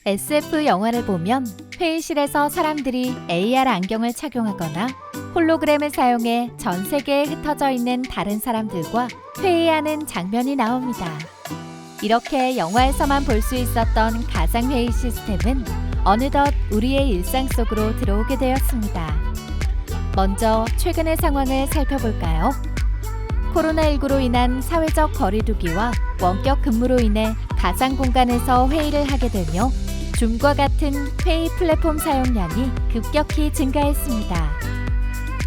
SF 영화를 보면 회의실에서 사람들이 AR 안경을 착용하거나 홀로그램을 사용해 전 세계에 흩어져 있는 다른 사람들과 회의하는 장면이 나옵니다. 이렇게 영화에서만 볼 수 있었던 가상회의 시스템은 어느덧 우리의 일상 속으로 들어오게 되었습니다. 먼저 최근의 상황을 살펴볼까요? 코로나19로 인한 사회적 거리두기와 원격 근무로 인해 가상 공간에서 회의를 하게 되며 줌과 같은 회의 플랫폼 사용량이 급격히 증가했습니다.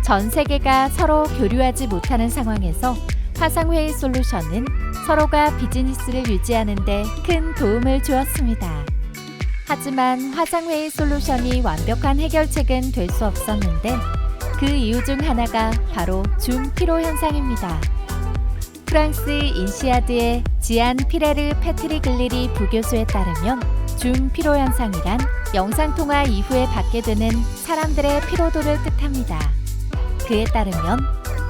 전 세계가 서로 교류하지 못하는 상황에서 화상회의 솔루션은 서로가 비즈니스를 유지하는 데 큰 도움을 주었습니다. 하지만 화상회의 솔루션이 완벽한 해결책은 될 수 없었는데 그 이유 중 하나가 바로 줌 피로 현상입니다. 프랑스 인시아드의 지안 피레르 페트리글리리 부교수에 따르면 줌 피로 현상이란 영상통화 이후에 받게 되는 사람들의 피로도를 뜻합니다. 그에 따르면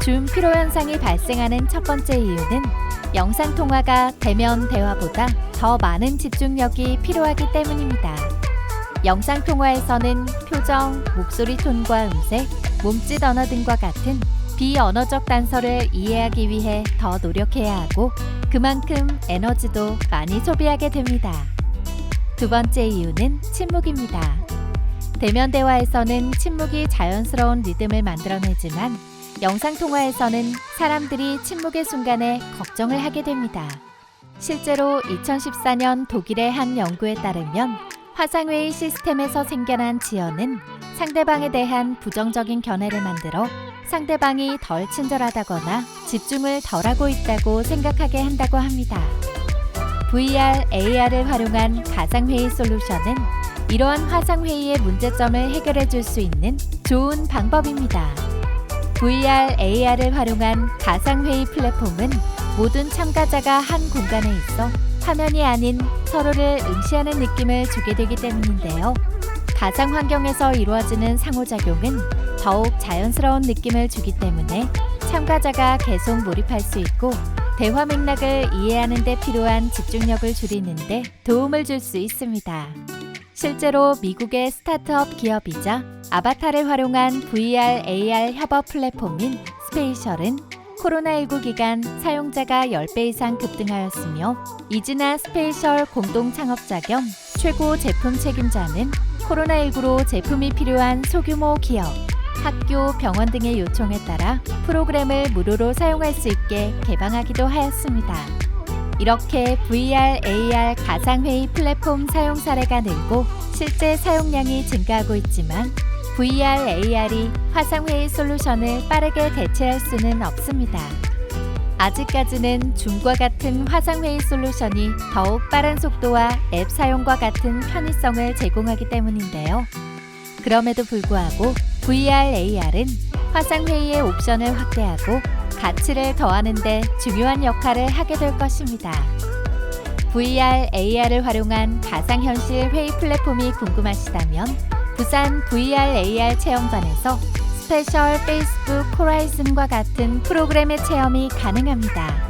줌 피로 현상이 발생하는 첫 번째 이유는 영상통화가 대면 대화보다 더 많은 집중력이 필요하기 때문입니다. 영상통화에서는 표정, 목소리 톤과 음색, 몸짓 언어 등과 같은 비언어적 단서를 이해하기 위해 더 노력해야 하고 그만큼 에너지도 많이 소비하게 됩니다. 두 번째 이유는 침묵입니다. 대면 대화에서는 침묵이 자연스러운 리듬을 만들어내지만 영상통화에서는 사람들이 침묵의 순간에 걱정을 하게 됩니다. 실제로 2014년 독일의 한 연구에 따르면 화상회의 시스템에서 생겨난 지연은 상대방에 대한 부정적인 견해를 만들어 상대방이 덜 친절하다거나 집중을 덜하고 있다고 생각하게 한다고 합니다. VR, AR을 활용한 가상회의 솔루션은 이러한 화상회의의 문제점을 해결해 줄 수 있는 좋은 방법입니다. VR, AR을 활용한 가상회의 플랫폼은 모든 참가자가 한 공간에 있어 화면이 아닌 서로를 응시하는 느낌을 주게 되기 때문인데요. 가상 환경에서 이루어지는 상호작용은 더욱 자연스러운 느낌을 주기 때문에 참가자가 계속 몰입할 수 있고 대화 맥락을 이해하는 데 필요한 집중력을 줄이는 데 도움을 줄 수 있습니다. 실제로 미국의 스타트업 기업이자 아바타를 활용한 VR, AR 협업 플랫폼인 스페이셜은 코로나19 기간 사용자가 10배 이상 급등하였으며 이지나 스페이셜 공동 창업자 겸 최고 제품 책임자는 코로나19로 제품이 필요한 소규모 기업, 학교, 병원 등의 요청에 따라 프로그램을 무료로 사용할 수 있게 개방하기도 하였습니다. 이렇게 VR, AR 가상회의 플랫폼 사용 사례가 늘고 실제 사용량이 증가하고 있지만 VR, AR이 화상회의 솔루션을 빠르게 대체할 수는 없습니다. 아직까지는 줌과 같은 화상회의 솔루션이 더욱 빠른 속도와 앱 사용과 같은 편의성을 제공하기 때문인데요. 그럼에도 불구하고 VR, AR은 화상회의의 옵션을 확대하고 가치를 더하는 데 중요한 역할을 하게 될 것입니다. VR, AR을 활용한 가상현실 회의 플랫폼이 궁금하시다면 부산 VR, AR 체험관에서 스페셜 페이스북 호라이즌과 같은 프로그램의 체험이 가능합니다.